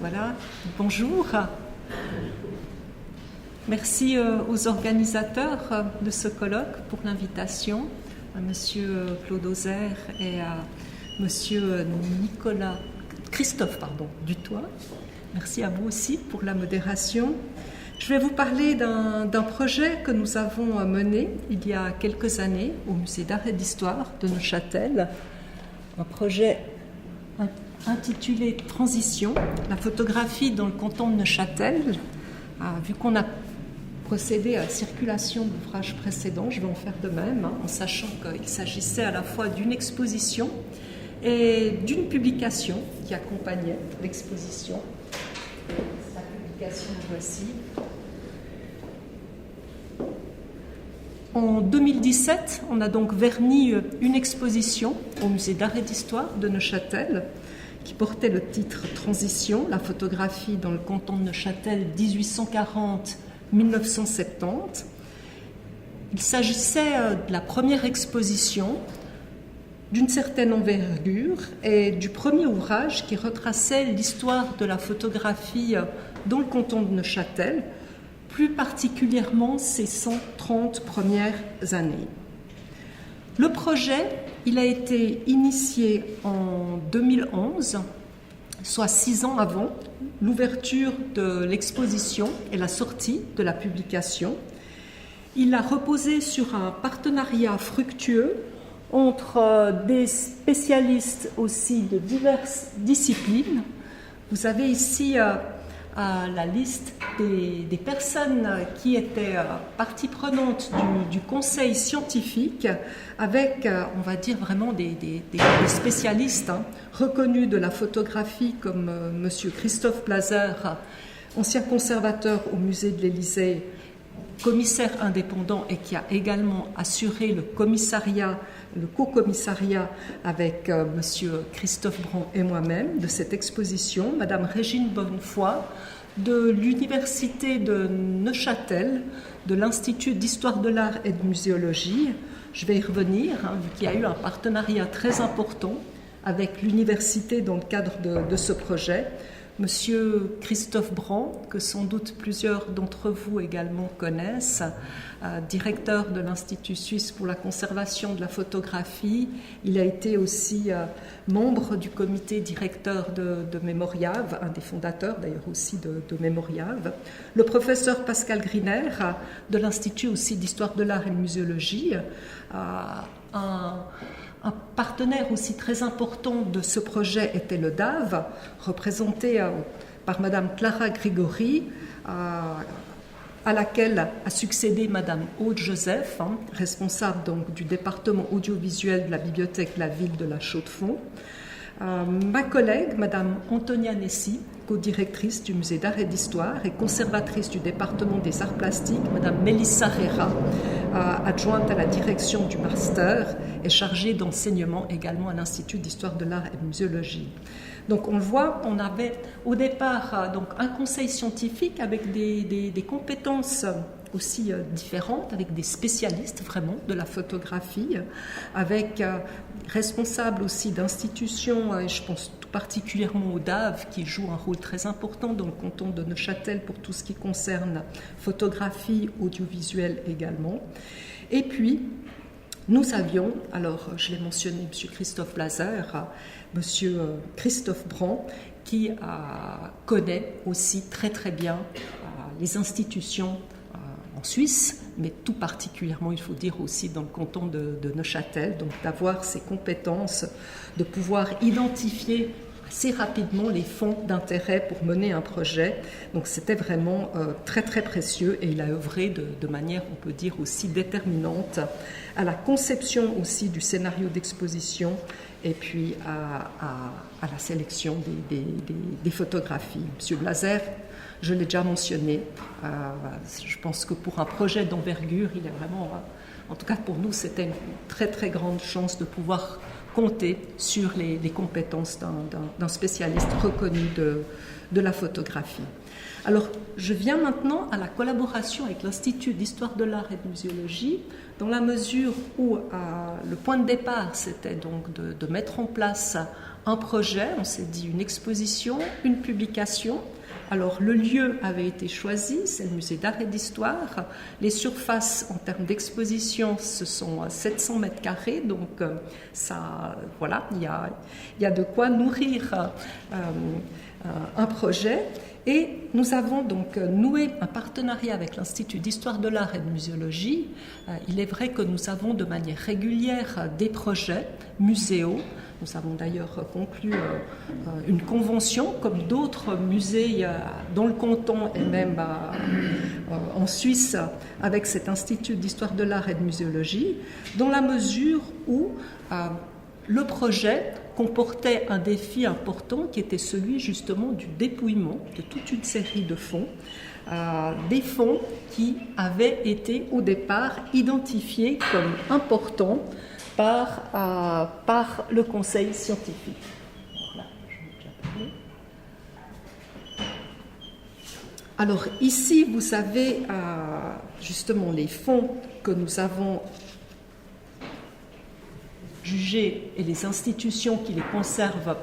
Voilà, bonjour. Merci aux organisateurs de ce colloque pour l'invitation, à Monsieur Claude Auxerre et à Monsieur Christophe Dutoit. Merci à vous aussi pour la modération. Je vais vous parler d'un projet que nous avons mené il y a quelques années au Musée d'Art et d'Histoire de Neuchâtel, un projet intitulé Transition, la photographie dans le canton de Neuchâtel. Vu qu'on a procédé à la circulation d'ouvrages précédents, je vais en faire de même, en sachant qu'il s'agissait à la fois d'une exposition et d'une publication qui accompagnait l'exposition. La publication, voici. En 2017, on a donc verni une exposition au Musée d'Art et d'Histoire de Neuchâtel qui portait le titre Transition, la photographie dans le canton de Neuchâtel 1840-1970. Il s'agissait de la première exposition d'une certaine envergure et du premier ouvrage qui retraçait l'histoire de la photographie dans le canton de Neuchâtel, plus particulièrement ses 130 premières années. Le projet, il a été initié en 2011, soit 6 ans avant l'ouverture de l'exposition et la sortie de la publication. Il a reposé sur un partenariat fructueux entre des spécialistes aussi de diverses disciplines. Vous avez ici la liste des personnes qui étaient partie prenante du conseil scientifique avec, on va dire, vraiment des spécialistes reconnus de la photographie comme Monsieur Christophe Blaser, ancien conservateur au musée de l'Élysée, commissaire indépendant et qui a également assuré le co-commissariat avec Monsieur Christophe Brand et moi-même de cette exposition, Madame Régine Bonnefoy de l'Université de Neuchâtel, de l'Institut d'Histoire de l'Art et de Muséologie. Je vais y revenir, vu qu'il y a eu un partenariat très important avec l'université dans le cadre de ce projet. Monsieur Christophe Brand, que sans doute plusieurs d'entre vous également connaissent, directeur de l'Institut suisse pour la conservation de la photographie. Il a été aussi membre du comité directeur de Mémoriave, un des fondateurs d'ailleurs aussi de Mémoriave. Le professeur Pascal Griner, de l'Institut aussi d'Histoire de l'Art et de Muséologie, un partenaire aussi très important de ce projet était le DAV, représenté par Madame Clara Grigori, à laquelle a succédé Madame Aude Joseph, responsable donc du département audiovisuel de la bibliothèque de la ville de La Chaux-de-Fonds. Ma collègue, Madame Antonia Nessi, co-directrice du Musée d'Art et d'Histoire et conservatrice du département des arts plastiques, Madame Mélissa Herrera, adjointe à la direction du master et chargée d'enseignement également à l'Institut d'Histoire de l'Art et de Muséologie. Donc on le voit, on avait au départ donc un conseil scientifique avec des compétences aussi différentes, avec des spécialistes vraiment de la photographie, avec responsables aussi d'institutions, et je pense tout particulièrement au DAV qui joue un rôle très important dans le canton de Neuchâtel pour tout ce qui concerne photographie, audiovisuel également. Et puis, nous avions, alors je l'ai mentionné, M. Christophe Blaser, M. Christophe Brand, qui connaît aussi très très bien les institutions en Suisse, mais tout particulièrement, il faut dire aussi dans le canton de Neuchâtel, donc d'avoir ces compétences, de pouvoir identifier assez rapidement les fonds d'intérêt pour mener un projet. Donc c'était vraiment très très précieux et il a œuvré de manière, on peut dire, aussi déterminante à la conception aussi du scénario d'exposition et puis à la sélection des photographies. Monsieur Blaser, je l'ai déjà mentionné, je pense que pour un projet d'envergure, il est vraiment, en tout cas pour nous, c'était une très très grande chance de pouvoir compter sur les compétences d'un spécialiste reconnu de la photographie. Alors, je viens maintenant à la collaboration avec l'Institut d'Histoire de l'Art et de Muséologie, dans la mesure où le point de départ, c'était donc de mettre en place un projet, on s'est dit une exposition, une publication. Alors le lieu avait été choisi, c'est le musée d'art et d'histoire. Les surfaces en termes d'exposition, ce sont 700 mètres carrés, donc ça, voilà, il y a de quoi nourrir un projet. Et nous avons donc noué un partenariat avec l'Institut d'histoire de l'art et de muséologie. Il est vrai que nous avons de manière régulière des projets muséaux. Nous avons d'ailleurs conclu une convention, comme d'autres musées dans le canton et même en Suisse, avec cet Institut d'histoire de l'art et de muséologie, dans la mesure où le projet comportait un défi important qui était celui justement du dépouillement de toute une série de fonds, des fonds qui avaient été au départ identifiés comme importants par le conseil scientifique. Voilà, alors ici, vous avez justement les fonds que nous avons jugés et les institutions qui les conservent,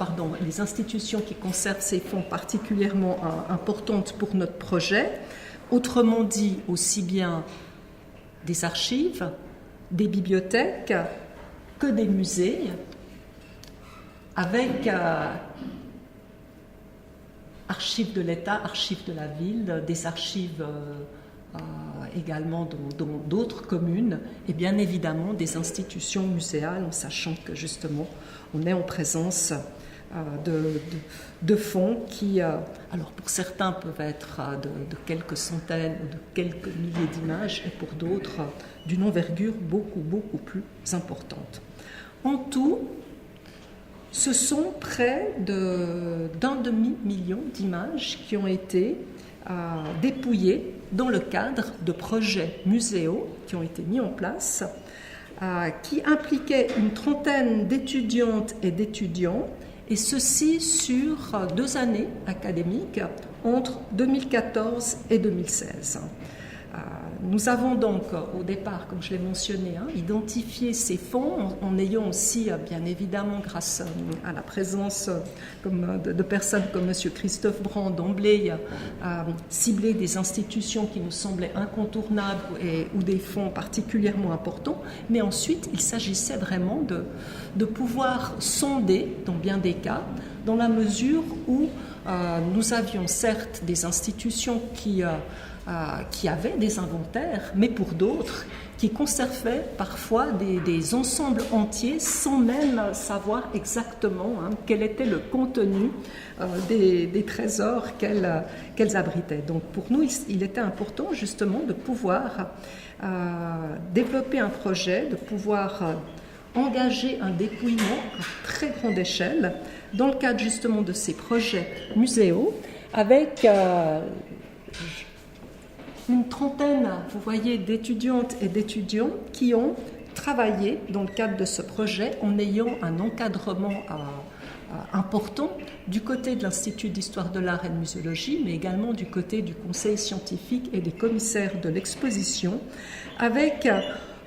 les institutions qui conservent ces fonds particulièrement importantes pour notre projet. Autrement dit, aussi bien des archives, des bibliothèques, que des musées, avec archives de l'État, archives de la ville, des archives également dans d'autres communes, et bien évidemment des institutions muséales, en sachant que justement on est en présence de fonds qui, alors pour certains peuvent être de quelques centaines ou de quelques milliers d'images, et pour d'autres d'une envergure beaucoup plus importante. En tout, ce sont près d'un demi-million d'images qui ont été dépouillées dans le cadre de projets muséaux qui ont été mis en place, qui impliquaient une trentaine d'étudiantes et d'étudiants, et ceci sur 2 années académiques, entre 2014 et 2016. Nous avons donc au départ, comme je l'ai mentionné, identifié ces fonds en ayant aussi, bien évidemment, grâce à la présence de personnes comme M. Christophe Brand d'emblée, ciblé des institutions qui nous semblaient incontournables ou des fonds particulièrement importants. Mais ensuite, il s'agissait vraiment de pouvoir sonder, dans bien des cas, dans la mesure où nous avions certes des institutions qui avaient des inventaires, mais pour d'autres, qui conservaient parfois des ensembles entiers sans même savoir exactement quel était le contenu des trésors qu'elles abritaient. Donc pour nous, il était important justement de pouvoir développer un projet, de pouvoir engager un dépouillement à très grande échelle dans le cadre justement de ces projets muséaux avec une trentaine, vous voyez, d'étudiantes et d'étudiants qui ont travaillé dans le cadre de ce projet en ayant un encadrement important du côté de l'Institut d'histoire de l'art et de muséologie, mais également du côté du conseil scientifique et des commissaires de l'exposition, avec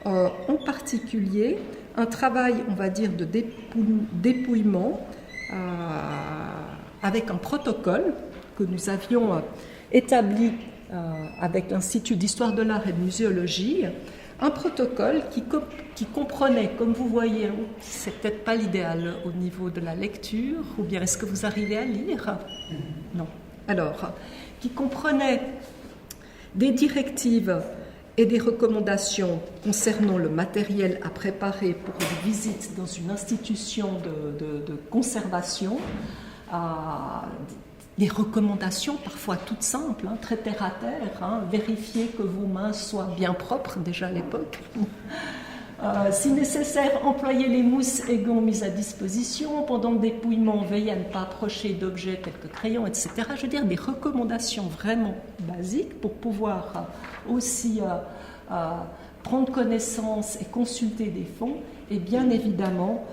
en particulier un travail, on va dire, de dépouillement avec un protocole que nous avions établi avec l'Institut d'histoire de l'art et de muséologie, un protocole qui comprenait, comme vous voyez, c'est peut-être pas l'idéal au niveau de la lecture, ou bien est-ce que vous arrivez à lire? Non. Alors, qui comprenait des directives et des recommandations concernant le matériel à préparer pour une visite dans une institution de conservation, des recommandations parfois toutes simples, très terre à terre, vérifier que vos mains soient bien propres, déjà à l'époque. Si nécessaire, employez les mousses et gants mis à disposition. Pendant le dépouillement, veillez à ne pas approcher d'objets tels que crayons, etc. Je veux dire, des recommandations vraiment basiques pour pouvoir aussi prendre connaissance et consulter des fonds, et bien évidemment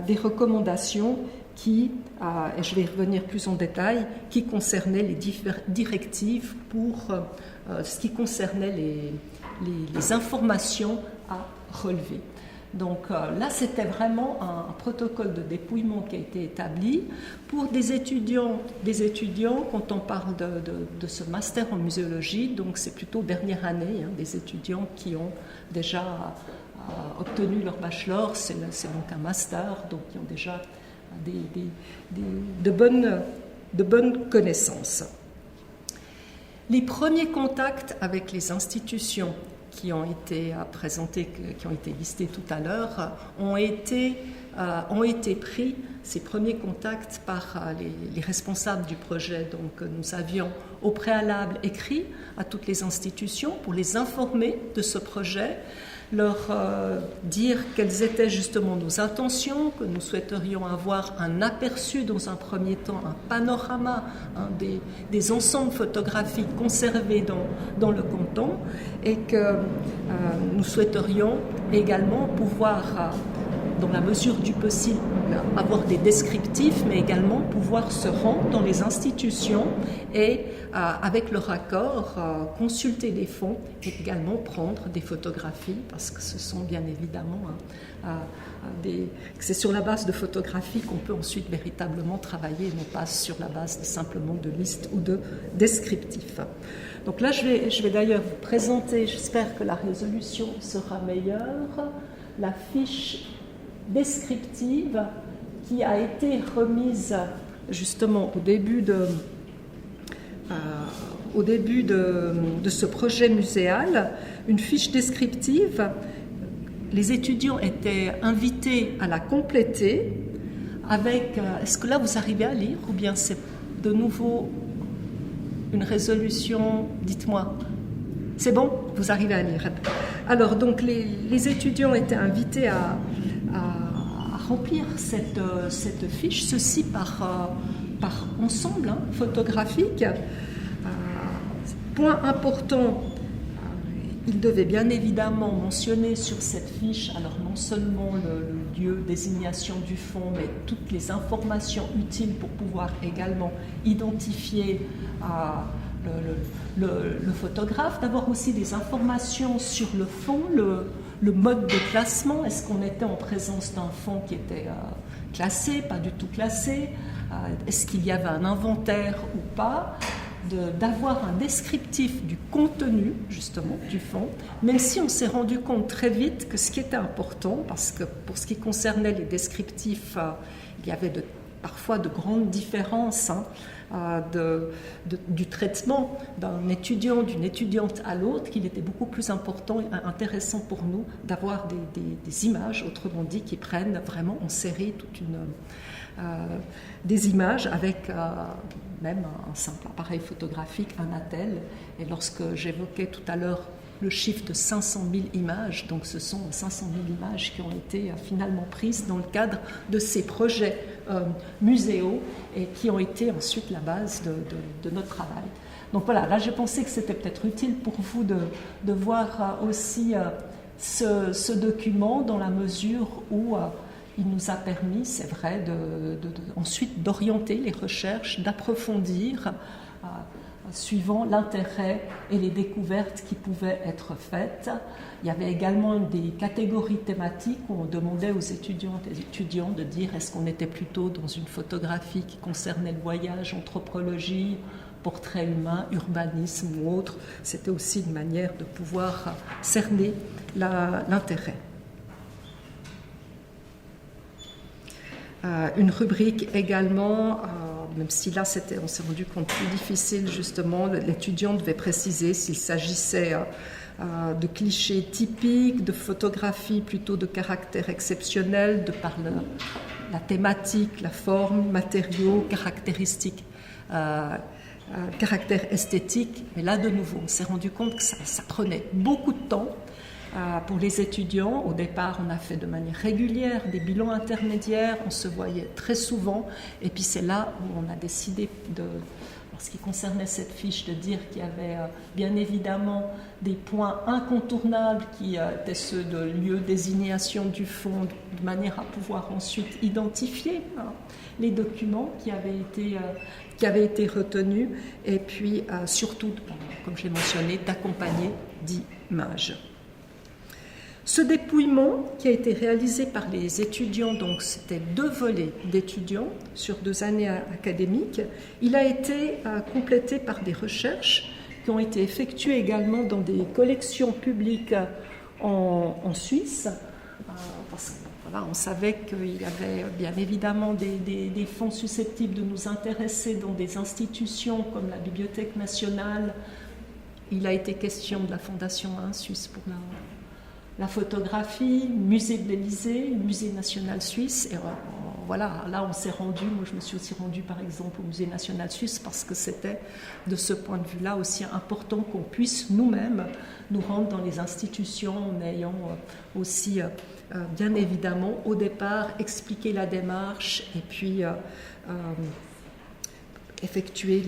des recommandations qui, et je vais y revenir plus en détail, qui concernaient les directives pour ce qui concernait les informations à relever. Donc là, c'était vraiment un protocole de dépouillement qui a été établi pour des étudiants, quand on parle de ce master en muséologie, donc c'est plutôt dernière année, des étudiants qui ont déjà obtenu leur bachelor, c'est donc un master, donc qui ont déjà de bonnes connaissances. Les premiers contacts avec les institutions qui ont été présentés, qui ont été listés tout à l'heure, ont été pris, ces premiers contacts, par les responsables du projet. Donc nous avions au préalable écrit à toutes les institutions pour les informer de ce projet, leur dire quelles étaient justement nos intentions, que nous souhaiterions avoir un aperçu dans un premier temps, un panorama des ensembles photographiques conservés dans le canton, et que nous souhaiterions également pouvoir, dans la mesure du possible, avoir des descriptifs, mais également pouvoir se rendre dans les institutions et, avec leur accord, consulter les fonds et également prendre des photographies, parce que ce sont bien évidemment c'est sur la base de photographies qu'on peut ensuite véritablement travailler, non pas sur la base simplement de listes ou de descriptifs. Donc là, je vais d'ailleurs vous présenter, j'espère que la résolution sera meilleure, la fiche descriptive qui a été remise justement au début de ce projet muséal, une fiche descriptive. Les étudiants étaient invités à la compléter avec... Est-ce que là vous arrivez à lire ou bien c'est de nouveau une résolution? Dites-moi. C'est bon? Vous arrivez à lire. Alors donc les étudiants étaient invités à remplir cette fiche, ceci par ensemble photographique. Point important, ils devaient bien évidemment mentionner sur cette fiche, alors non seulement le lieu, désignation du fond, mais toutes les informations utiles pour pouvoir également identifier le photographe, d'avoir aussi des informations sur le fond, le mode de classement. Est-ce qu'on était en présence d'un fond qui était classé, pas du tout classé? Est-ce qu'il y avait un inventaire ou pas? D'avoir un descriptif du contenu, justement, du fond, même si on s'est rendu compte très vite que ce qui était important, parce que pour ce qui concernait les descriptifs, il y avait parfois de grandes différences du traitement d'un étudiant, d'une étudiante à l'autre, qu'il était beaucoup plus important et intéressant pour nous d'avoir des images, autrement dit, qui prennent vraiment en série des images avec même un simple appareil photographique, un attel. Et lorsque j'évoquais tout à l'heure le chiffre de 500 000 images, donc ce sont 500 000 images qui ont été finalement prises dans le cadre de ces projets muséaux et qui ont été ensuite la base de notre travail. Donc voilà, là j'ai pensé que c'était peut-être utile pour vous de voir aussi ce document, dans la mesure où il nous a permis, c'est vrai, ensuite d'orienter les recherches, d'approfondir suivant l'intérêt et les découvertes qui pouvaient être faites. Il y avait également des catégories thématiques où on demandait aux étudiantes et étudiants de dire est-ce qu'on était plutôt dans une photographie qui concernait le voyage, anthropologie, portrait humain, urbanisme ou autre. C'était aussi une manière de pouvoir cerner l'intérêt. Une rubrique également, même si là on s'est rendu compte plus difficile, justement, l'étudiant devait préciser s'il s'agissait de clichés typiques, de photographies plutôt de caractère exceptionnel, de par la thématique, la forme, matériaux, caractéristiques, caractère esthétique. Mais là, de nouveau, on s'est rendu compte que ça prenait beaucoup de temps. Pour les étudiants, au départ, on a fait de manière régulière des bilans intermédiaires, on se voyait très souvent, et puis c'est là où on a décidé, en ce qui concernait cette fiche, de dire qu'il y avait bien évidemment des points incontournables qui étaient ceux de lieu, désignation du fond, de manière à pouvoir ensuite identifier les documents qui avaient été retenus, et puis surtout, comme j'ai mentionné, d'accompagner d'images. Ce dépouillement qui a été réalisé par les étudiants, donc c'était 2 volets d'étudiants sur 2 années académiques, il a été complété par des recherches qui ont été effectuées également dans des collections publiques en Suisse, parce que voilà, on savait qu'il y avait bien évidemment des fonds susceptibles de nous intéresser dans des institutions comme la Bibliothèque nationale. Il a été question de la Fondation suisse pour la photographie, musée de l'Élysée, musée national suisse. Et voilà, là on s'est rendu, moi je me suis aussi rendue par exemple au musée national suisse parce que c'était de ce point de vue-là aussi important qu'on puisse nous-mêmes nous rendre dans les institutions en ayant aussi bien évidemment au départ expliquer la démarche et puis effectuer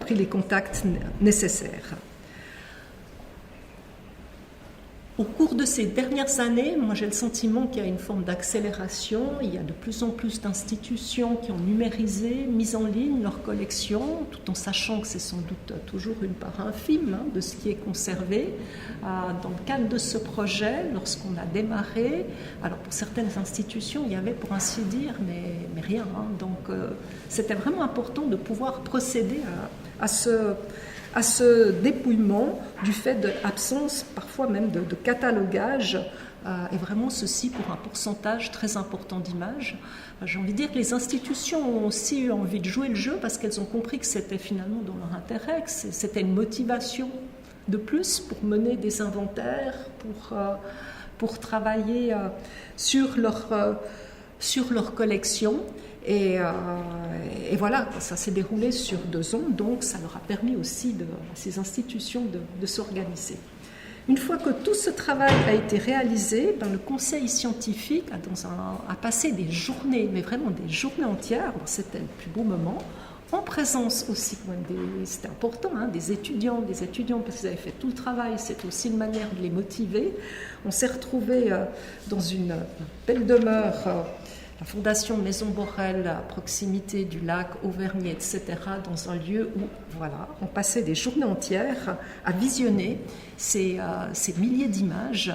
pris les contacts nécessaires. Au cours de ces dernières années, moi j'ai le sentiment qu'il y a une forme d'accélération. Il y a de plus en plus d'institutions qui ont numérisé, mis en ligne leurs collections, tout en sachant que c'est sans doute toujours une part infime de ce qui est conservé. Dans le cadre de ce projet, lorsqu'on a démarré, alors pour certaines institutions, il y avait pour ainsi dire, mais rien. Donc c'était vraiment important de pouvoir procéder à ce dépouillement du fait de l'absence parfois même de catalogage et vraiment ceci pour un pourcentage très important d'images. J'ai envie de dire que les institutions ont aussi eu envie de jouer le jeu parce qu'elles ont compris que c'était finalement dans leur intérêt, que c'était une motivation de plus pour mener des inventaires, pour travailler sur leur collection. Et voilà, ça s'est déroulé sur 2 ans, donc ça leur a permis aussi à ces institutions de s'organiser. Une fois que tout ce travail a été réalisé, le conseil scientifique a passé des journées, mais vraiment des journées entières, c'était le plus beau moment, en présence aussi, c'était important, des étudiants, parce qu'ils avaient fait tout le travail, c'est aussi une manière de les motiver. On s'est retrouvés dans une belle demeure, la Fondation Maison Borel, à proximité du lac Auvergnat, etc., dans un lieu où, voilà, on passait des journées entières à visionner ces milliers d'images,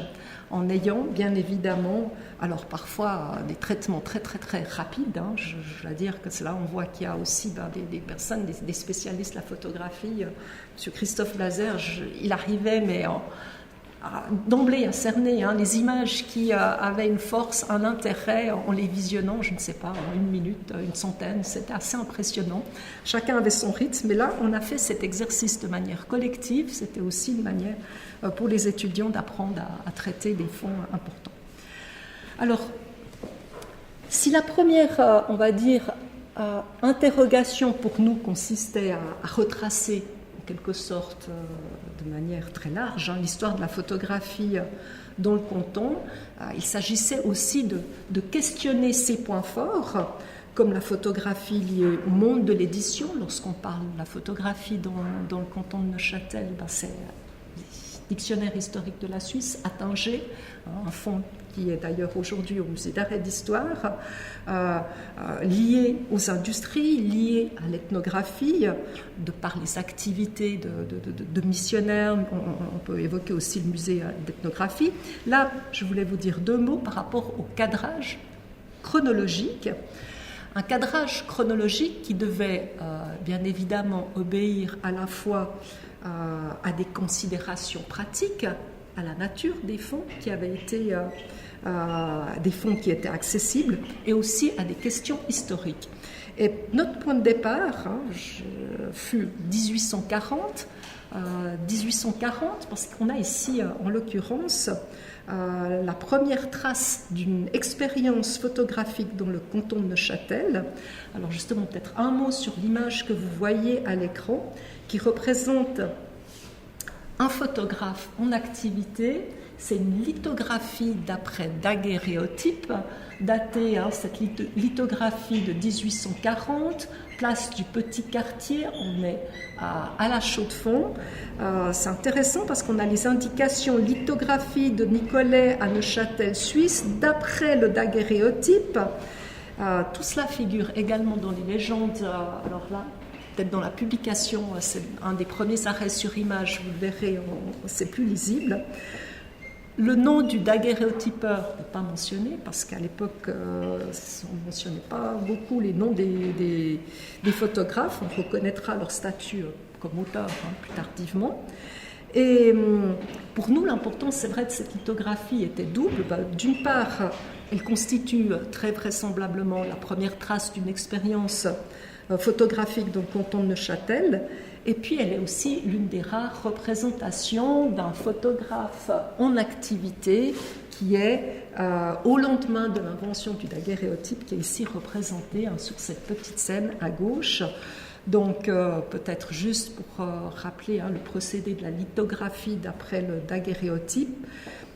en ayant bien évidemment, alors parfois des traitements très très très rapides. Je dois dire que c'est là on voit qu'il y a aussi des personnes, des spécialistes de la photographie. M. Christophe Blazer, il arrivait, mais d'emblée à cerner les images qui avaient une force, un intérêt en les visionnant, je ne sais pas, en 1 minute, 100, c'était assez impressionnant. Chacun avait son rythme, mais là on a fait cet exercice de manière collective, c'était aussi une manière pour les étudiants d'apprendre à traiter des fonds importants. Alors, si la première, on va dire, interrogation pour nous consistait à retracer en quelque sorte de manière très large l'histoire de la photographie dans le canton, il s'agissait aussi de questionner ses points forts, comme la photographie liée au monde de l'édition. Lorsqu'on parle de la photographie dans le canton de Neuchâtel, c'est le Dictionnaire historique de la Suisse, Attinger, un fonds qui est d'ailleurs aujourd'hui au musée d'art et d'histoire, lié aux industries, lié à l'ethnographie, de par les activités de missionnaires. On peut évoquer aussi le musée d'ethnographie. Là, je voulais vous dire 2 mots par rapport au cadrage chronologique. Un cadrage chronologique qui devait bien évidemment obéir à la fois à des considérations pratiques, à la nature des fonds qui avaient été des fonds qui étaient accessibles, et aussi à des questions historiques. Et notre point de départ fut 1840, parce qu'on a ici, en l'occurrence, la première trace d'une expérience photographique dans le canton de Neuchâtel. Alors justement, peut-être un mot sur l'image que vous voyez à l'écran, qui représente un photographe en activité. C'est une lithographie d'après daguerréotype, datée, cette lithographie de 1840, place du Petit Quartier, on est à la Chaux-de-Fonds. C'est intéressant parce qu'on a les indications lithographie de Nicolet à Neuchâtel, Suisse, d'après le daguerréotype. Tout cela figure également dans les légendes, alors là, peut-être dans la publication, c'est un des premiers arrêts sur image, vous le verrez, c'est plus lisible. Le nom du daguerréotypeur n'est pas mentionné parce qu'à l'époque, on ne mentionnait pas beaucoup les noms des photographes. On reconnaîtra leur statut comme auteur plus tardivement. Et pour nous, l'importance, c'est vrai, de cette lithographie était double. D'une part, elle constitue très vraisemblablement la première trace d'une expérience photographique dans le canton de Neuchâtel. Et puis, elle est aussi l'une des rares représentations d'un photographe en activité qui est au lendemain de l'invention du daguerréotype, qui est ici représenté sur cette petite scène à gauche. Donc, peut-être juste pour rappeler le procédé de la lithographie d'après le daguerréotype.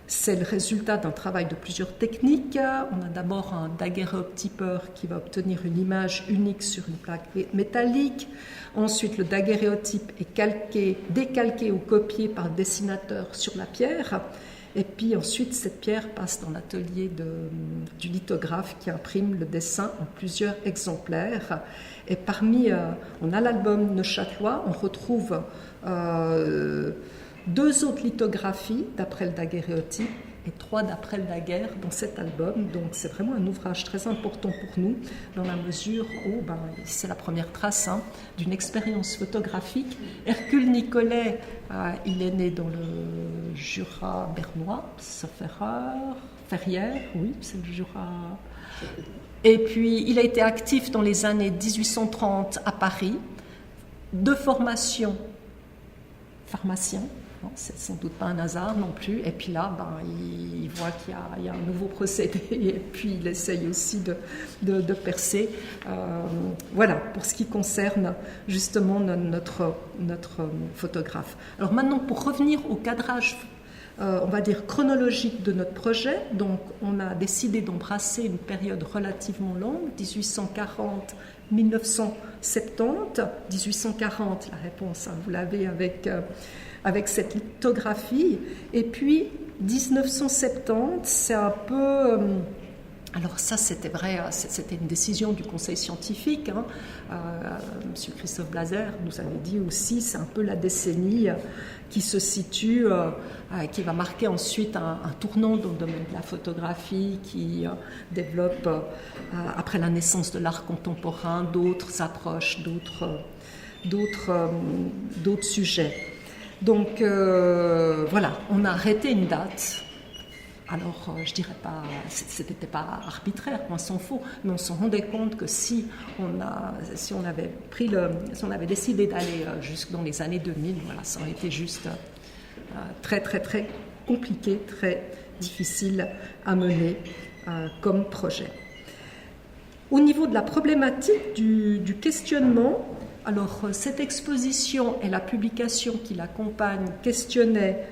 C'est le résultat d'un travail de plusieurs techniques. On a d'abord un daguerréotypeur qui va obtenir une image unique sur une plaque métallique. Ensuite, le daguerréotype est décalqué ou copié par le dessinateur sur la pierre. Et puis ensuite, cette pierre passe dans l'atelier du lithographe qui imprime le dessin en plusieurs exemplaires. Et on a l'album neuchâtelois, on retrouve 2 autres lithographies d'après le daguerréotype et 3 d'après le daguerre dans cet album. Donc c'est vraiment un ouvrage très important pour nous dans la mesure où c'est la première trace d'une expérience photographique. Hercule Nicolet, il est né dans le Jura bernois, sauf erreur, Ferrières, oui, c'est le Jura. Et puis il a été actif dans les années 1830 à Paris, de formation pharmacien. Non, c'est sans doute pas un hasard non plus. Et puis là, il voit qu'il y a un nouveau procédé et puis il essaye aussi de percer. Voilà, pour ce qui concerne justement notre photographe. Alors maintenant, pour revenir au cadrage, on va dire chronologique de notre projet, donc on a décidé d'embrasser une période relativement longue, 1840 1970, 1840, la réponse, vous l'avez avec cette lithographie, et puis 1970, c'est un peu... alors ça, c'était vrai, c'était une décision du conseil scientifique. Monsieur Christophe Blazer nous avait dit aussi, c'est un peu la décennie qui se situe, qui va marquer ensuite un tournant dans le domaine de la photographie, qui développe, après la naissance de l'art contemporain, d'autres approches, d'autres sujets. Donc voilà, on a arrêté une date. Alors, je dirais pas, c'était pas arbitraire, on s'en fout, mais on se rendait compte que si on avait décidé d'aller jusque dans les années 2000, voilà, ça aurait été juste très, très, très compliqué, très difficile à mener comme projet. Au niveau de la problématique du questionnement, alors cette exposition et la publication qui l'accompagne questionnaient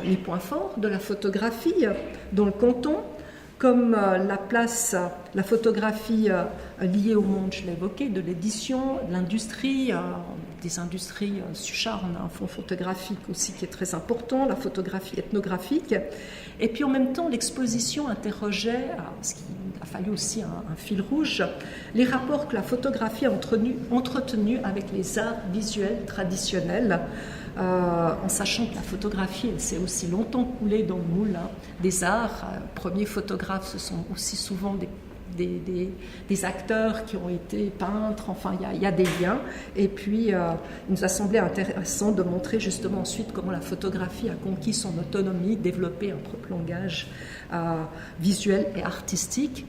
les points forts de la photographie dans le canton, comme la place, la photographie liée au monde, je l'ai évoqué, de l'édition, de l'industrie, des industries. Suchard, on a un fonds photographique aussi qui est très important, la photographie ethnographique. Et puis en même temps, l'exposition interrogeait, parce qu'il a fallu aussi un fil rouge, les rapports que la photographie a entretenus avec les arts visuels traditionnels, en sachant que la photographie, elle s'est aussi longtemps coulée dans le moule des arts. Premiers photographes, ce sont aussi souvent des acteurs qui ont été peintres, enfin il y a des liens. Et puis il nous a semblé intéressant de montrer justement ensuite comment la photographie a conquis son autonomie, développé un propre langage visuel et artistique.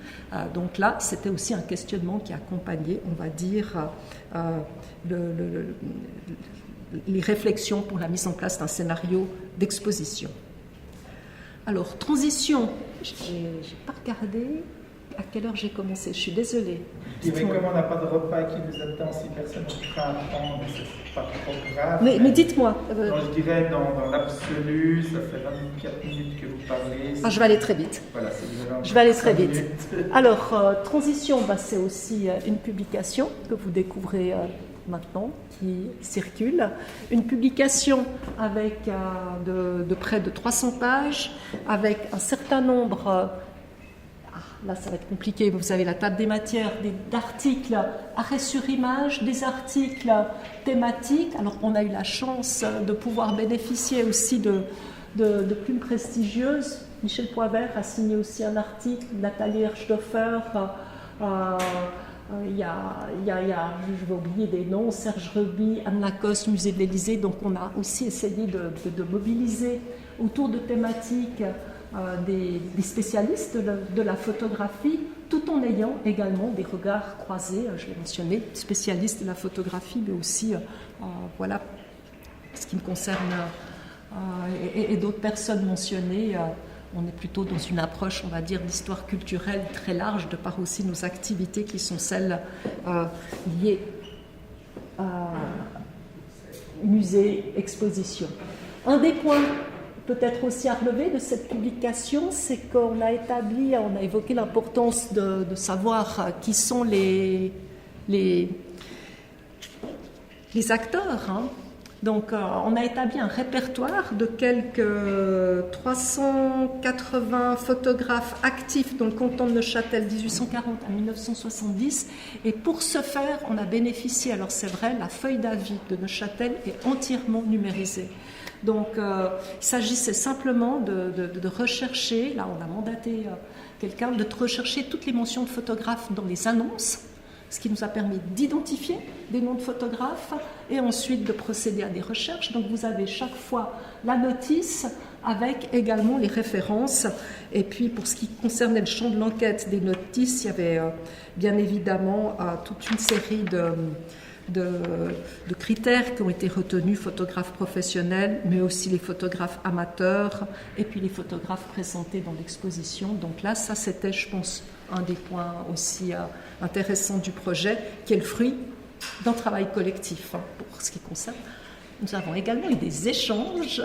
Donc là, c'était aussi un questionnement qui accompagnait, on va dire, les réflexions pour la mise en place d'un scénario d'exposition. Alors, transition, j'ai pas regardé à quelle heure j'ai commencé, je suis désolée. Je dirais comme on n'a pas de repas qui nous attend, si personne n'est prêt à prendre, c'est pas trop grave. Mais dites-moi. Donc, je dirais dans l'absolu, ça fait 24 minutes que vous parlez. Je vais aller très vite. Voilà, je vais aller très vite. Alors, transition, c'est aussi une publication que vous découvrez maintenant, qui circule. Une publication avec de près de 300 pages, avec un certain nombre là ça va être compliqué, vous avez la table des matières, d'articles arrêt sur image, des articles thématiques. Alors on a eu la chance de pouvoir bénéficier aussi de plumes prestigieuses. Michel Poivert a signé aussi un article, Nathalie Herschdorfer, il y a, je vais oublier des noms, Serge Reby, Anne Lacoste, Musée de l'Élysée. Donc on a aussi essayé de mobiliser autour de thématiques des spécialistes de la photographie, tout en ayant également des regards croisés, je l'ai mentionné, spécialistes de la photographie, mais aussi, voilà, ce qui me concerne, et d'autres personnes mentionnées. On est plutôt dans une approche, on va dire, d'histoire culturelle très large, de par aussi nos activités qui sont celles liées à musée, exposition. Un des points peut-être aussi à relever de cette publication, c'est qu'on a évoqué l'importance de savoir qui sont les acteurs, hein. Donc, on a établi un répertoire de quelques 380 photographes actifs dans le canton de Neuchâtel 1840 à 1970. Et pour ce faire, on a bénéficié, alors c'est vrai, la feuille d'avis de Neuchâtel est entièrement numérisée. Donc, il s'agissait simplement de rechercher, là on a mandaté quelqu'un, de rechercher toutes les mentions de photographes dans les annonces, ce qui nous a permis d'identifier des noms de photographes et ensuite de procéder à des recherches. Donc vous avez chaque fois la notice avec également les références. Et puis pour ce qui concernait le champ de l'enquête des notices, il y avait bien évidemment toute une série de critères qui ont été retenus, photographes professionnels, mais aussi les photographes amateurs et puis les photographes présentés dans l'exposition. Donc là, ça c'était, je pense, un des points aussi intéressants du projet, qui est le fruit d'un travail collectif, hein, pour ce qui concerne. Nous avons également eu des échanges.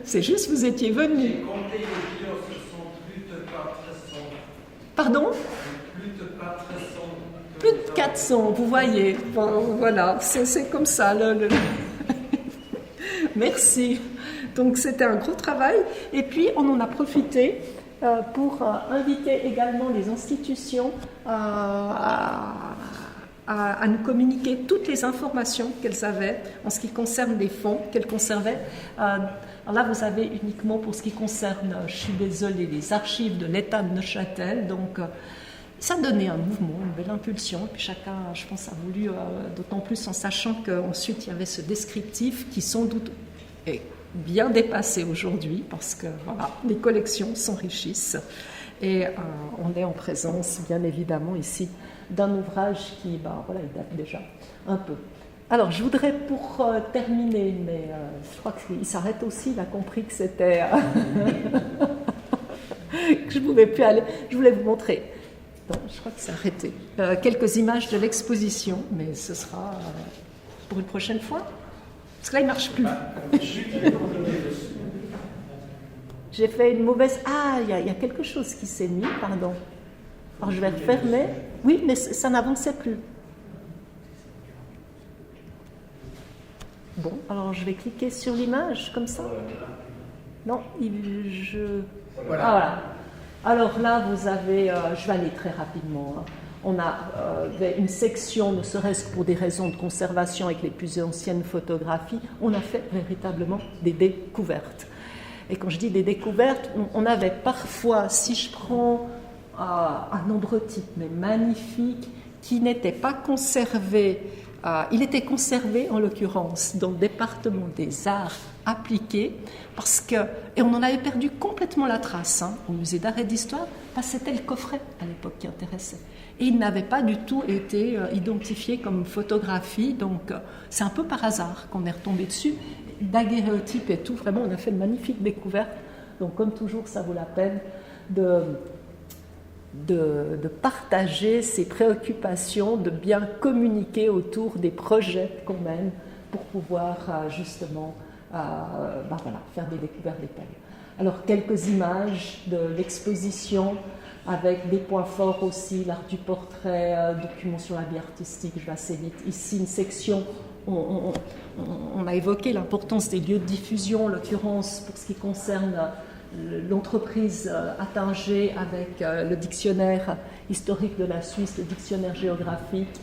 C'est juste, vous étiez venus. J'ai compté les vidéos, ce sont plus de 400. Pardon ? Plus de 400. Plus de 400, vous voyez. Bon, voilà, c'est comme ça. Merci. Donc c'était un gros travail. Et puis on en a profité pour inviter également les institutions à nous communiquer toutes les informations qu'elles avaient en ce qui concerne les fonds qu'elles conservaient. Alors là, vous avez uniquement pour ce qui concerne, je suis désolée, les archives de l'État de Neuchâtel. Donc, ça donnait un mouvement, une belle impulsion. Et puis chacun, je pense, a voulu, d'autant plus en sachant qu'ensuite il y avait ce descriptif qui sans doute est bien dépassé aujourd'hui parce que voilà, les collections s'enrichissent. Et on est en présence, bien évidemment, ici, d'un ouvrage qui, voilà, il date déjà un peu. Alors, je voudrais, pour terminer, mais je crois qu'il s'arrête aussi, il a compris que c'était... que je ne pouvais plus aller. Je voulais vous montrer. Non, je crois que c'est arrêté. Quelques images de l'exposition, mais ce sera pour une prochaine fois. Parce que là, il ne marche plus. J'ai fait une mauvaise... Ah, il y a quelque chose qui s'est mis, pardon. Alors, je vais refermer. Oui, mais ça n'avançait plus. Bon, alors je vais cliquer sur l'image, comme ça. Non, Voilà. Ah, voilà. Alors là, vous avez... je vais aller très rapidement. Hein. On a une section, ne serait-ce que pour des raisons de conservation avec les plus anciennes photographies, on a fait véritablement des découvertes. Et quand je dis des découvertes, on avait parfois, si je prends un nombre type, mais magnifique, qui n'était pas conservé, il était conservé en l'occurrence dans le département des arts appliqués, et on en avait perdu complètement la trace au musée d'art et d'histoire, parce que c'était le coffret à l'époque qui intéressait. Et il n'avait pas du tout été identifié comme photographie, donc c'est un peu par hasard qu'on est retombé dessus. Daguerréotypes et tout, vraiment on a fait de magnifiques découvertes. Donc comme toujours, ça vaut la peine de partager ses préoccupations, de bien communiquer autour des projets qu'on mène pour pouvoir justement faire des découvertes des thèmes. Alors quelques images de l'exposition avec des points forts aussi, l'art du portrait, documents sur la vie artistique, je vais assez vite. Ici une section, on a évoqué l'importance des lieux de diffusion, en l'occurrence pour ce qui concerne l'entreprise Attinger avec le dictionnaire historique de la Suisse, le dictionnaire géographique.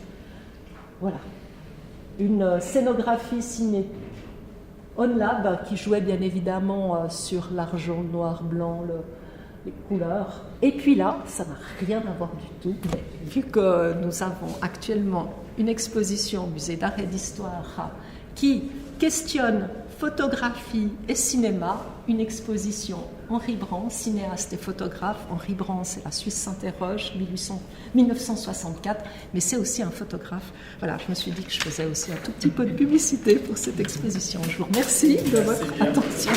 Voilà. Une scénographie ciné OnLab qui jouait bien évidemment sur l'argent, le noir, blanc, les couleurs. Et puis là, ça n'a rien à voir du tout. Mais vu que nous avons actuellement une exposition au Musée d'Art et d'Histoire qui questionne photographie et cinéma, une exposition Henri Brand, cinéaste et photographe. Henri Brand, c'est La Suisse s'interroge, 1964, mais c'est aussi un photographe. Voilà, je me suis dit que je faisais aussi un tout petit peu de publicité pour cette exposition. Je vous remercie de votre attention.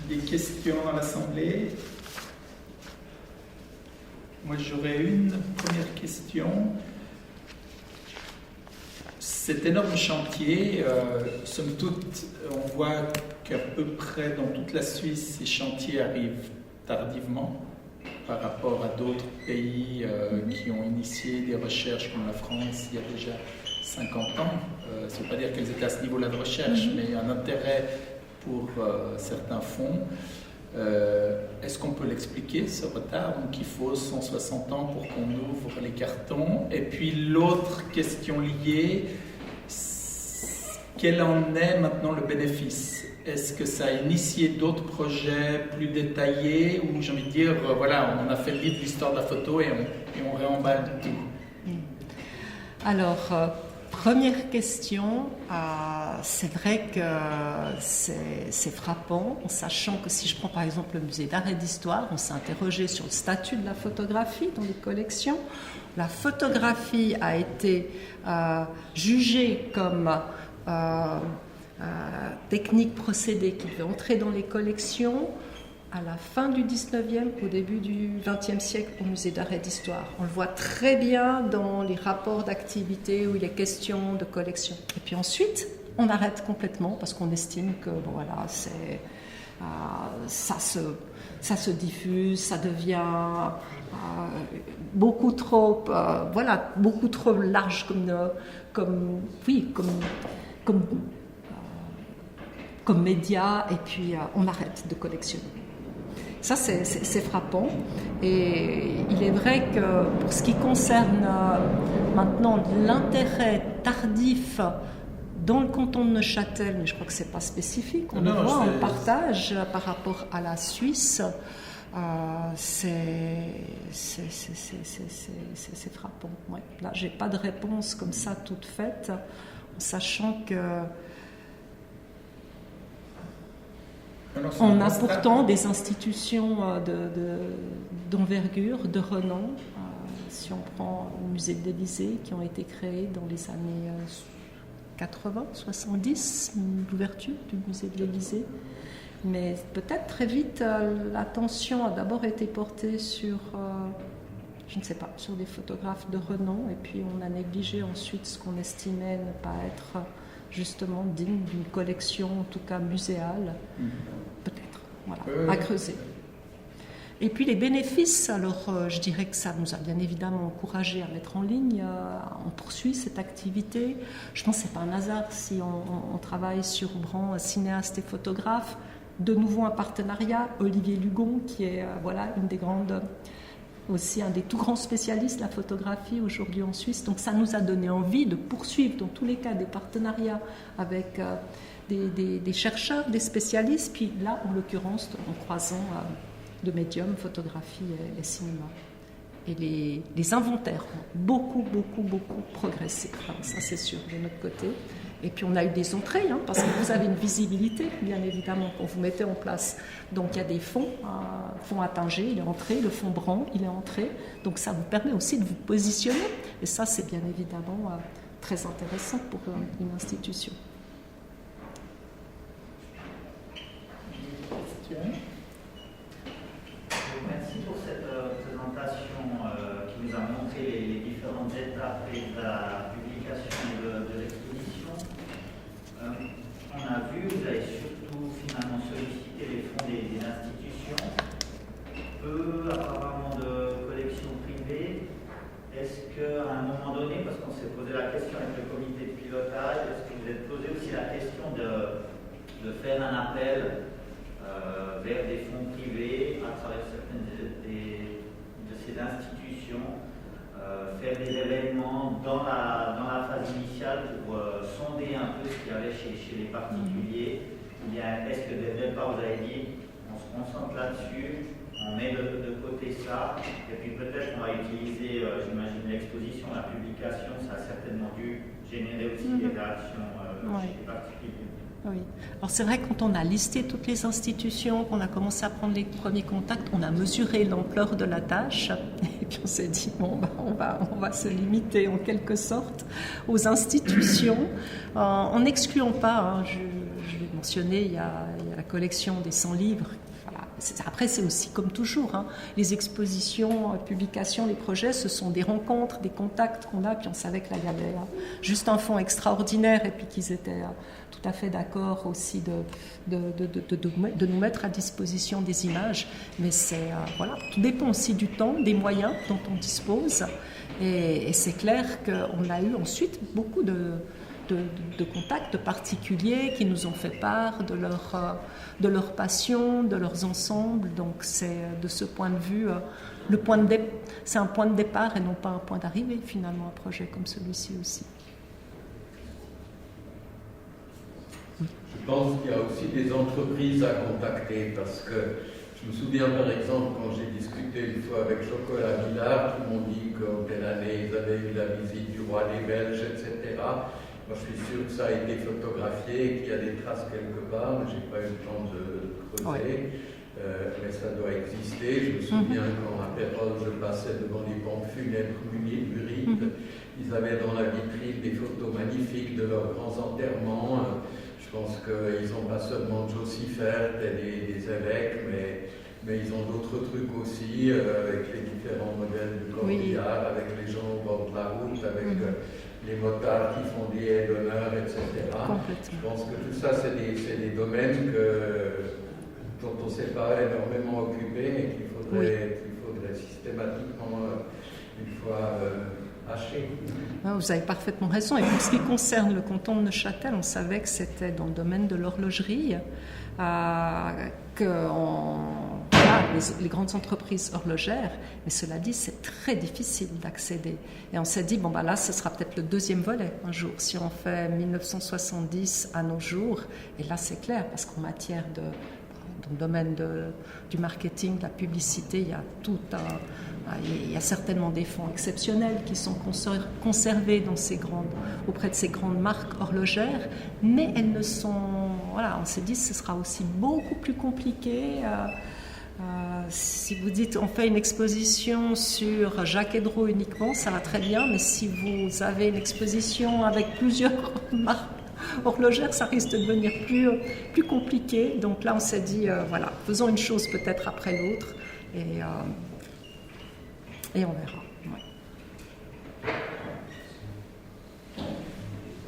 Des questions à l'Assemblée? Moi, j'aurais une première question. Cet énorme chantier, somme toute, on voit qu'à peu près dans toute la Suisse, ces chantiers arrivent tardivement par rapport à d'autres pays qui ont initié des recherches comme la France il y a déjà 50 ans. Ça ne veut pas dire qu'elles étaient à ce niveau-là de recherche, mais un intérêt pour certains fonds. Est-ce qu'on peut l'expliquer, ce retard? Donc il faut 160 ans pour qu'on ouvre les cartons. Et puis l'autre question liée, quel en est maintenant le bénéfice? Est-ce que ça a initié d'autres projets plus détaillés, ou j'ai envie de dire, voilà, on a fait le livre de l'histoire de la photo et on réemballe tout? Alors, première question, c'est vrai que c'est frappant, en sachant que si je prends par exemple le musée d'art et d'histoire, on s'est interrogé sur le statut de la photographie dans les collections. La photographie a été jugée comme technique procédé qui devait entrer dans les collections à la fin du 19e, au début du 20e siècle au musée d'art et d'histoire. On le voit très bien dans les rapports d'activité où il est question de collection. Et puis ensuite, on arrête complètement parce qu'on estime que bon, voilà, ça se diffuse, ça devient beaucoup trop large comme média, et puis on arrête de collectionner. Ça, c'est frappant. Et il est vrai que pour ce qui concerne maintenant l'intérêt tardif dans le canton de Neuchâtel, mais je crois que ce n'est pas spécifique, on le voit en partage par rapport à la Suisse, c'est frappant. Ouais. Là, je n'ai pas de réponse comme ça toute faite, en sachant que on a pourtant des institutions d'envergure, de renom. Si on prend le musée de l'Élysée, qui ont été créés dans les années 80, 70, l'ouverture du musée de l'Élysée. Mais peut-être très vite, l'attention a d'abord été portée sur, je ne sais pas, sur des photographes de renom, et puis on a négligé ensuite ce qu'on estimait ne pas être justement digne d'une collection, en tout cas muséale, peut-être, voilà, à creuser. Et puis les bénéfices, alors je dirais que ça nous a bien évidemment encouragé à mettre en ligne, on poursuit cette activité. Je pense que ce n'est pas un hasard si on travaille sur Brand, cinéaste et photographe. De nouveau un partenariat, Olivier Lugon, qui est une des grandes, aussi un des tout grands spécialistes de la photographie aujourd'hui en Suisse. Donc ça nous a donné envie de poursuivre dans tous les cas des partenariats avec des chercheurs, des spécialistes, puis là en l'occurrence en croisant de médium, photographie et cinéma. Et les inventaires ont beaucoup progressé, enfin, ça c'est sûr de notre côté. Et puis on a eu des entrées, parce que vous avez une visibilité, bien évidemment, quand vous mettez en place. Donc il y a des fonds, fonds Attinger, il est entré, le fonds Brand, il est entré. Donc ça vous permet aussi de vous positionner. Et ça, c'est bien évidemment très intéressant pour une institution. Merci pour cette présentation qui nous a montré les différentes étapes de la publication de l'exposition. On a vu, vous avez surtout finalement sollicité les fonds des institutions, peu apparemment de collections privées. est-ce qu'à un moment donné, parce qu'on s'est posé la question avec le comité de pilotage, est-ce que vous êtes posé aussi la question de faire un appel vers des fonds privés à travers certaines de ces institutions, faire des événements dans la phase initiale pour sonder un peu ce qu'il y avait chez les particuliers? Est-ce que dès le départ vous avez dit on se concentre là-dessus, on met de côté ça, et puis peut-être on va utiliser, j'imagine, l'exposition, la publication, ça a certainement dû générer aussi des réactions chez les particuliers. Oui. Alors c'est vrai, quand on a listé toutes les institutions, qu'on a commencé à prendre les premiers contacts, on a mesuré l'ampleur de la tâche et puis on s'est dit bon, on va se limiter en quelque sorte aux institutions, en n'excluant pas, je l'ai mentionné, il y a la collection des 100 livres. Après, c'est aussi comme toujours, les expositions, publications, les projets, ce sont des rencontres, des contacts qu'on a, puis on savait que là, il y avait juste un fonds extraordinaire et puis qu'ils étaient tout à fait d'accord aussi de nous mettre à disposition des images. Mais c'est, voilà, tout dépend aussi du temps, des moyens dont on dispose. Et c'est clair qu'on a eu ensuite beaucoup de contacts de particuliers qui nous ont fait part de leur passion, de leurs ensembles. Donc c'est de ce point de vue, c'est un point de départ et non pas un point d'arrivée finalement, un projet comme celui-ci aussi. Je pense qu'il y a aussi des entreprises à contacter parce que je me souviens par exemple quand j'ai discuté une fois avec Chocolat Villard, tout le monde dit qu'en quelle année ils avaient eu la visite du roi des Belges, etc. Moi, je suis sûr que ça a été photographié et qu'il y a des traces quelque part, mais je n'ai pas eu le temps de creuser. Mais ça doit exister. Je me souviens quand à Pérol, je passais devant les pompes funèbres munies de Burite, ils avaient dans la vitrine des photos magnifiques de leurs grands enterrements. Je pense qu'ils n'ont pas seulement Jossifert et des évêques, mais ils ont d'autres trucs aussi, avec les différents modèles de corbillard, avec les gens au bord de la route, avec les motards qui font des haies d'honneur, etc. Je pense que tout ça, c'est des domaines dont on ne s'est pas énormément occupé, mais qu'il faudrait systématiquement, une fois, hacher. Vous avez parfaitement raison. Et pour ce qui concerne le canton de Neuchâtel, on savait que c'était dans le domaine de l'horlogerie, les grandes entreprises horlogères, mais cela dit, c'est très difficile d'accéder. Et on s'est dit, là, ce sera peut-être le deuxième volet un jour, si on fait 1970 à nos jours. Et là, c'est clair, parce qu'en matière dans le domaine du marketing, de la publicité, il y a il y a certainement des fonds exceptionnels qui sont conservés auprès de ces grandes marques horlogères, mais elles ne sont... Voilà, on s'est dit que ce sera aussi beaucoup plus compliqué. Si vous dites on fait une exposition sur Jacques Hédreau uniquement, ça va très bien, mais si vous avez une exposition avec plusieurs marques horlogères, ça risque de devenir plus compliqué. Donc là, on s'est dit, faisons une chose peut-être après l'autre, et on verra.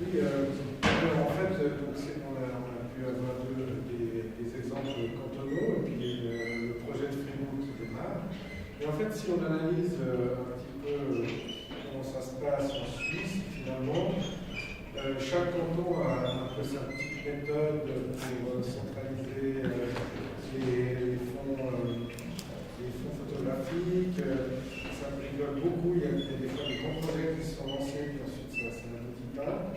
Oui, en fait, on a pu avoir des exemples cantonaux, et puis le projet de Fribourg qui démarre. Et en fait, si on analyse un petit peu comment ça se passe en Suisse, finalement, chaque canton a un peu sa petite méthode pour centraliser les fonds photographiques. Ça rigole beaucoup, il y a des fois des grands projets qui se sont lancés, puis ensuite ça n'aboutit pas.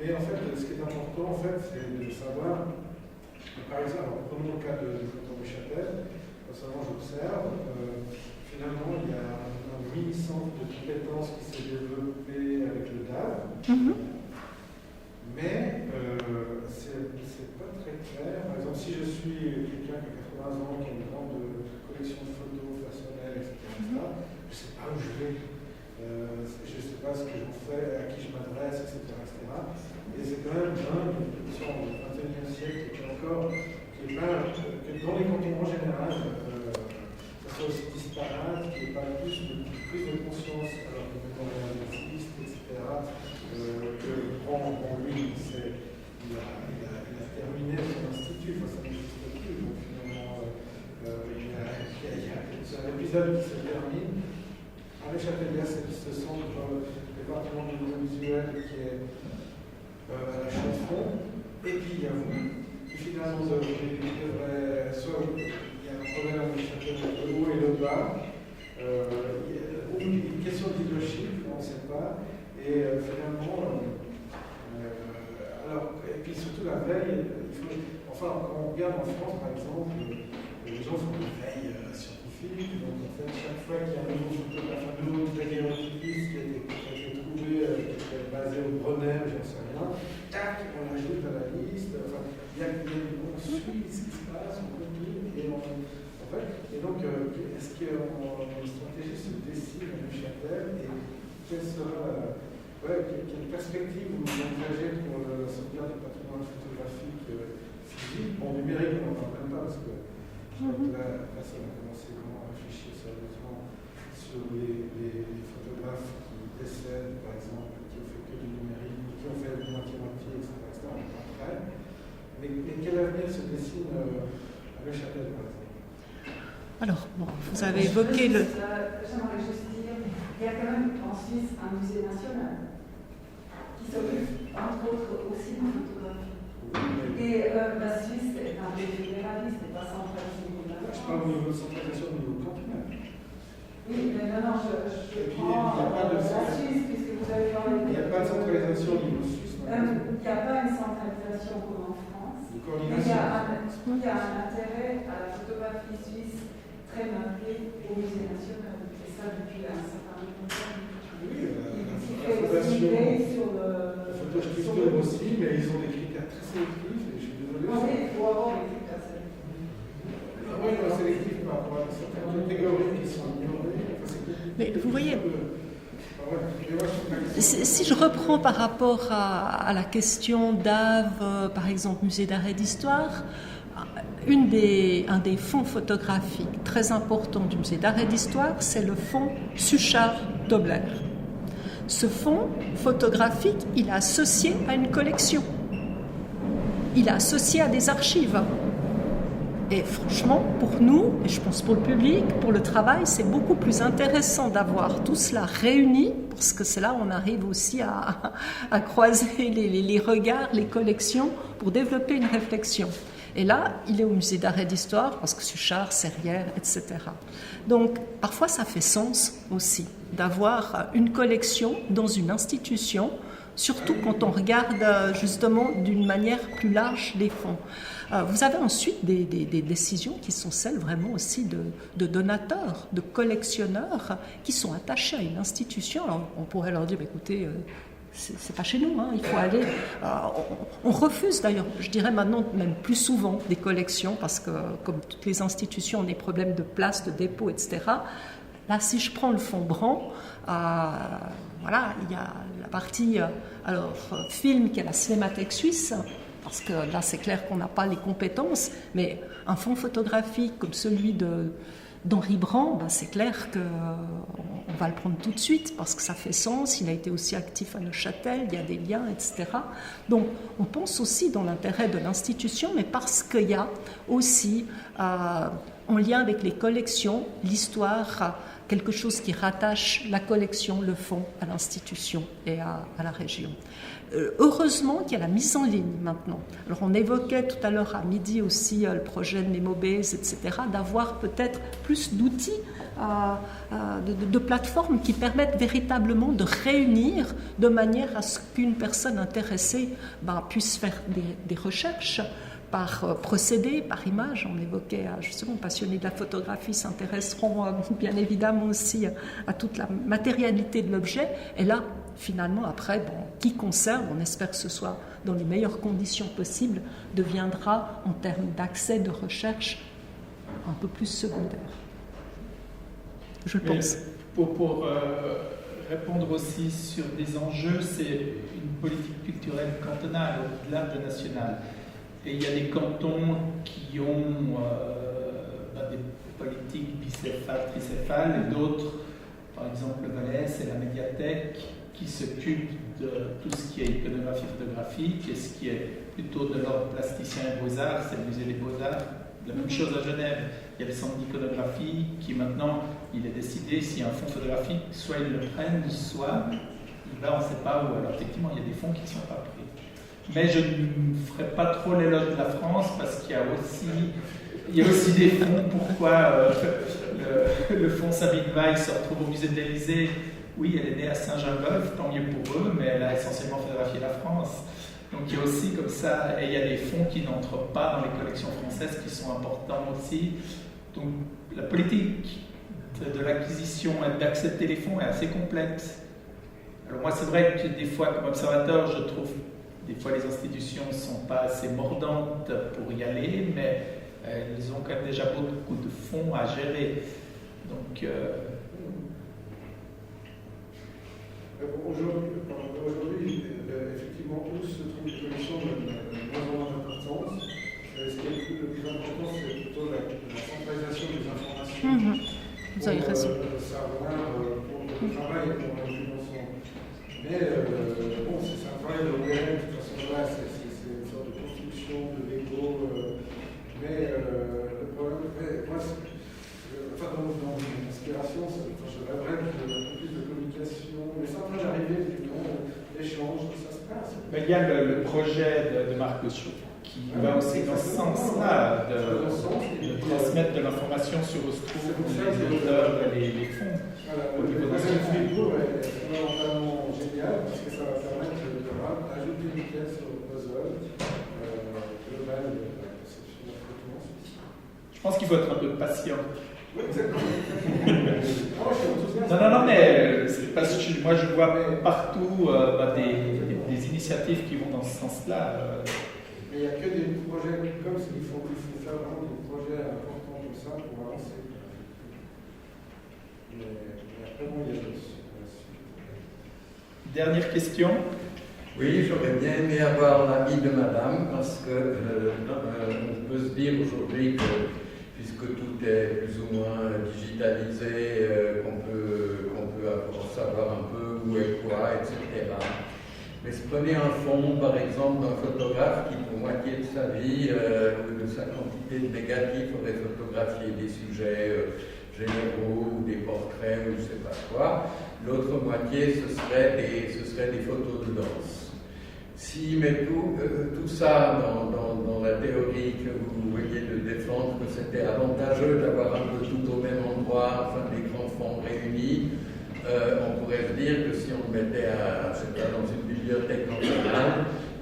Mais en fait, ce qui est important, c'est de savoir, par exemple, prenons le cas du canton de Neuchâtel, personnellement j'observe, finalement il y a un mini-centre de compétences qui s'est développé avec le DAV, mais c'est pas très clair. Par exemple, si je suis quelqu'un qui a 80 ans, qui a une grande collection de photos personnelles, etc., je ne sais pas où je vais, je ne sais pas ce que j'en fais, à qui je m'adresse, etc., etc. Et c'est quand même dingue, une question du XXIe siècle qui est encore, que dans les cantons en général, ça soit aussi disparate, qu'il n'y ait pas plus de conscience, alors que le mémorial existe, etc., que lui, il a terminé son institut, ça n'existe plus, donc finalement, il y a un épisode qui se termine Neuchâtel, il y a ce centre département de l'audiovisuel qui est à la Chaux-de-Fonds, et puis il y a vous, qui finalement soit il y a un problème à Neuchâtel, le haut et le bas, une question de leadership, on ne sait pas, et finalement, alors, et puis surtout la veille, quand on regarde en France par exemple, les gens font des veilles scientifiques, donc en fait chaque fois qu'il y a un nouveau photographe, un nouveau daguerreotypiste qui a été trouvé, qui est basé au Brenner, j'en sais rien, tac, on l'ajoute à la liste, enfin, on suit ce qui se passe, on copie, et donc, est-ce qu'une stratégie se dessine à Neuchâtel, et quelle sera, quelle perspective vous envisagez pour la sauvegarde du patrimoine photographique physique? Bon, numérique, on n'en parle même pas, parce que là, personne n'a commencé vraiment à réfléchir sérieusement sur les photographes qui décèdent, par exemple, qui ont fait que du numérique, qui ont fait moitié-moitié, etc. On n'est pas prêt. Mais quel avenir se dessine à Neuchâtel, par exemple? Alors, bon, vous avez évoqué le... J'aimerais juste dire, il y a quand même en Suisse un musée national qui s'occupe, entre autres, aussi de photographie. Et la Suisse est un pays fédéraliste, n'est pas centralisé. Je parle au niveau de centralisation au niveau cantonal. Oui, mais non, je prends la Suisse, puisque vous avez parlé de... Il n'y a pas de centralisation au niveau suisse. Il n'y a pas une centralisation comme en France. Mais il y a un intérêt à la photographie suisse très marqué au musée national. Et ça depuis un certain nombre de temps. Oui, la fondation, la photographie aussi, mais ils ont des critères très sélectifs, et je suis désolé. Oui, il faut avoir des critères sélectifs. Oui, sélectifs par rapport à certaines catégories qui sont ignorées. Mais vous voyez, si je reprends par rapport à la question d'Ave, par exemple, musée d'art et d'histoire, un des fonds photographiques très importants du musée d'art et d'histoire, c'est le fonds Suchard-Dobler. Ce fonds photographique, il est associé à une collection. Il est associé à des archives. Et franchement, pour nous, et je pense pour le public, pour le travail, c'est beaucoup plus intéressant d'avoir tout cela réuni, parce que c'est là où on arrive aussi à croiser les regards, les collections, pour développer une réflexion. Et là, il est au musée d'art et d'histoire, parce que Suchard, Serrières, etc. Donc, parfois, ça fait sens aussi d'avoir une collection dans une institution, surtout quand on regarde justement d'une manière plus large les fonds. Vous avez ensuite des décisions qui sont celles vraiment aussi de donateurs, de collectionneurs qui sont attachés à une institution. Alors, on pourrait leur dire, écoutez, c'est pas chez nous, hein, il faut aller... on refuse d'ailleurs, je dirais maintenant même plus souvent des collections parce que comme toutes les institutions ont des problèmes de place, de dépôt, etc. Là, si je prends le fonds Brand, voilà, il y a la partie film qui est la Cinémathèque suisse, parce que là c'est clair qu'on n'a pas les compétences, mais un fonds photographique comme celui d'Henri Brand, c'est clair qu'on va le prendre tout de suite parce que ça fait sens, il a été aussi actif à Neuchâtel, il y a des liens, etc. Donc on pense aussi dans l'intérêt de l'institution, mais parce qu'il y a aussi, en lien avec les collections, l'histoire, quelque chose qui rattache la collection, le fonds à l'institution et à la région. Heureusement qu'il y a la mise en ligne maintenant. Alors on évoquait tout à l'heure à midi aussi le projet de MemoBase, etc., d'avoir peut-être plus d'outils, de plateformes qui permettent véritablement de réunir de manière à ce qu'une personne intéressée puisse faire des recherches par procédé, par image. On évoquait, justement, passionnés de la photographie s'intéresseront bien évidemment aussi à toute la matérialité de l'objet. Et là, finalement, après, qui conserve, on espère que ce soit dans les meilleures conditions possibles, deviendra, en termes d'accès, de recherche, un peu plus secondaire. Je pense. Pour répondre aussi sur des enjeux, c'est une politique culturelle cantonale au-delà de nationale. Et il y a des cantons qui ont des politiques bicéphales, tricéphales, et d'autres, par exemple le Valais, c'est la médiathèque qui s'occupe de tout ce qui est iconographie photographique, et ce qui est plutôt de l'ordre plasticien et beaux-arts, c'est le musée des beaux-arts La même chose à Genève, il y a le centre d'iconographie qui maintenant, il est décidé s'il y a un fonds photographique, soit ils le prennent, soit là on ne sait pas où. Alors effectivement, il y a des fonds qui ne sont pas pris. Mais je ne ferai pas trop l'éloge de la France parce qu'il y a aussi des fonds. Pourquoi le fonds Sabine Veil se retrouve au musée de l'Élysée? Oui, elle est née à Saint-Gingolph, tant mieux pour eux, mais elle a essentiellement photographié la France. Donc il y a aussi comme ça, et il y a des fonds qui n'entrent pas dans les collections françaises qui sont importants aussi. Donc la politique de l'acquisition et d'accepter les fonds est assez complexe. Alors moi c'est vrai que des fois comme observateur je trouve des fois les institutions ne sont pas assez mordantes pour y aller, mais elles ont quand même déjà beaucoup de fonds à gérer. Donc aujourd'hui, effectivement, où se trouvent les collections de moins en moins d'importance. Ce qui est le plus important, c'est plutôt la centralisation des informations. Vous avez raison. Savoir pour le travail et pour la ensemble. Mais bon, c'est un travail de longue haleine, de toute façon, là, c'est une sorte de construction, de Lego. Mais le problème, moi, dans mon inspiration, je rêverais qu'il y ait un peu plus de communication, mais c'est en train d'arriver, l'échange, ça se passe. Mais il y a le projet de Marc Gauchot qui va aussi dans ce sens-là, de transmettre de l'information sur où se trouvent les auteurs et les fonds. Voilà, le projet de Fribourg est fondamentalement génial parce que ça va permettre d'ajouter une pièce au puzzle global de la conception de la photo en Suisse. Je pense qu'il faut être un peu patient. Oui, exactement. Non, mais c'est parce que moi je vois partout des initiatives qui vont dans ce sens-là. Mais il n'y a que des projets comme ça, il faut faire vraiment des projets importants comme ça pour avancer. Mais après, bon, il y a la suite. Dernière question. Oui, j'aurais bien aimé avoir l'avis de madame parce que on peut se dire aujourd'hui que puisque tout est plus ou moins digitalisé, qu'on peut savoir un peu où est quoi, etc. Mais prenez un fond, par exemple, d'un photographe qui, pour moitié de sa vie ou de sa quantité de négatifs, aurait photographié des sujets généraux ou des portraits ou je ne sais pas quoi. L'autre moitié, ce serait des photos de danse. S'il met tout ça dans la théorie que vous voyez de défendre, que c'était avantageux d'avoir un peu tout au même endroit, enfin des grands fonds réunis, on pourrait se dire que si on le mettait dans une bibliothèque nationale,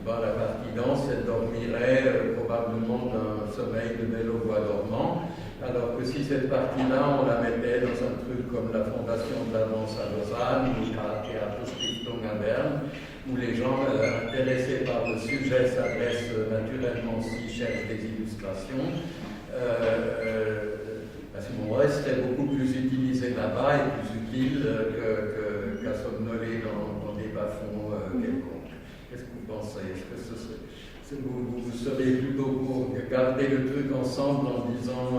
la partie danse, elle dormirait probablement d'un sommeil de belle au bois dormant, alors que si cette partie-là, on la mettait dans un truc comme la Fondation de la danse à Lausanne ou la Théâtre Stiftung à Berne, où les gens intéressés par le sujet s'adressent naturellement s'ils cherchent des illustrations, à ce moment-là, il serait beaucoup plus utilisé là-bas et plus utile qu'à somnoler dans des bas-fonds quelconques. Qu'est-ce que vous pensez? Est-ce que vous seriez plutôt pour garder le truc ensemble en disant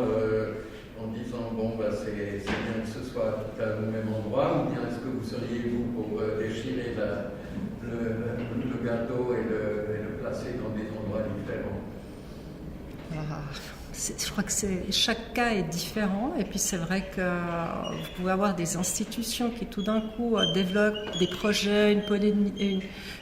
c'est bien que ce soit tout au même endroit, ou bien est-ce que vous seriez pour déchirer le gâteau et le placer dans des endroits différents? Je crois que chaque cas est différent, et puis c'est vrai que vous pouvez avoir des institutions qui tout d'un coup développent des projets,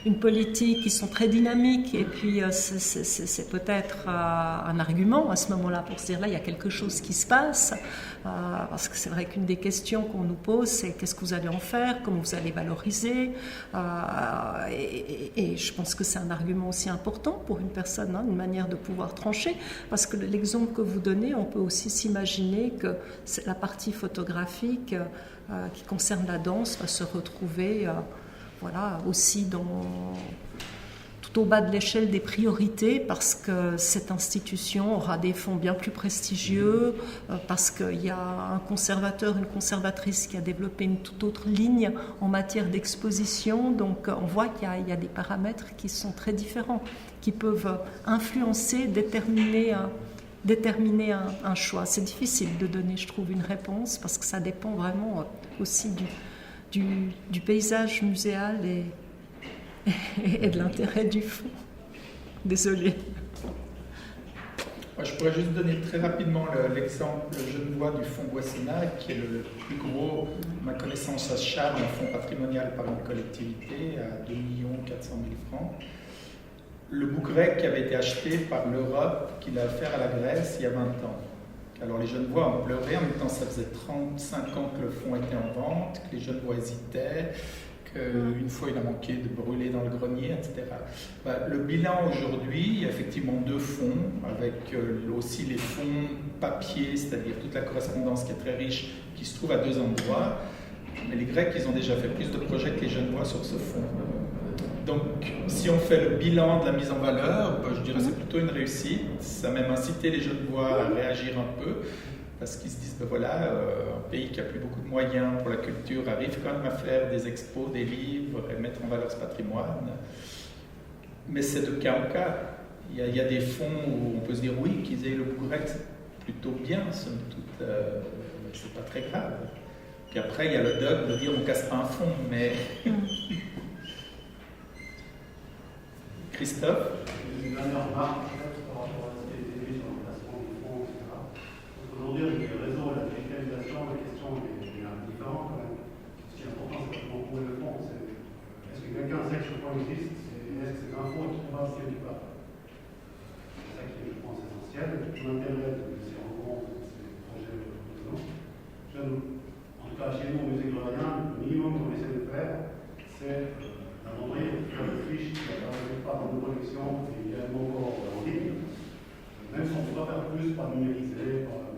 une politique qui sont très dynamiques, et puis c'est peut-être un argument à ce moment-là pour se dire là il y a quelque chose qui se passe, parce que c'est vrai qu'une des questions qu'on nous pose c'est qu'est-ce que vous allez en faire, comment vous allez valoriser, et je pense que c'est un argument aussi important pour une personne, une manière de pouvoir trancher, parce que l'exemple que vous donnez, on peut aussi s'imaginer que la partie photographique qui concerne la danse va se retrouver aussi tout au bas de l'échelle des priorités, parce que cette institution aura des fonds bien plus prestigieux, parce qu'il y a un conservateur, une conservatrice qui a développé une toute autre ligne en matière d'exposition. Donc on voit qu'il y a des paramètres qui sont très différents, qui peuvent influencer, déterminer un choix. C'est difficile de donner, je trouve, une réponse, parce que ça dépend vraiment aussi du paysage muséal et de l'intérêt du fonds. Désolée. Moi, je pourrais juste donner très rapidement l'exemple genevois du fonds Boissonnat, qui est le plus gros, à ma connaissance, à charge, un fonds patrimonial par une collectivité à 2 400 000 francs. Le Bougrec qui avait été acheté par l'Europe, qu'il a offert à la Grèce il y a 20 ans. Alors les Genevois ont pleuré, en même temps ça faisait 35 ans que le fonds était en vente, que les Genevois hésitaient, qu'une fois il a manqué de brûler dans le grenier, etc. Le bilan aujourd'hui, il y a effectivement 2 fonds, avec aussi les fonds papier, c'est-à-dire toute la correspondance qui est très riche, qui se trouve à 2 endroits. Mais les Grecs, ils ont déjà fait plus de projets que les Genevois sur ce fonds. Donc, si on fait le bilan de la mise en valeur, je dirais que c'est plutôt une réussite. Ça a même incité les Genevois à réagir un peu, parce qu'ils se disent, voilà, un pays qui a plus beaucoup de moyens pour la culture arrive quand même à faire des expos, des livres et mettre en valeur ce patrimoine. Mais c'est de cas en cas. Il y a des fonds où on peut se dire, oui, qu'ils aient le Bougrec, c'est plutôt bien, somme toute, c'est pas très grave. Puis après, il y a le dogme de dire, on casse pas un fonds, mais... Christophe? Une dernière remarque par rapport à ce qui a été dit sur le placement du fonds, etc. Aujourd'hui, avec les réseaux et la digitalisation, la question est un peu différente quand même. Ce qui est important, c'est comment trouver le fonds. Est-ce que quelqu'un sait que ce fonds existe? Est-ce que c'est un fonds qui trouvera ce qu'il pas? C'est ça qui est, je pense, essentiel. Tout l'intérêt de ces rencontres, de ces projets en tout cas, chez nous, au musée grevien, le minimum qu'on essaie de faire, c'est d'envoyer une fiche qui n'apparaît pas dans nos collections et également encore en ligne, même si on ne peut pas faire plus par numériser, par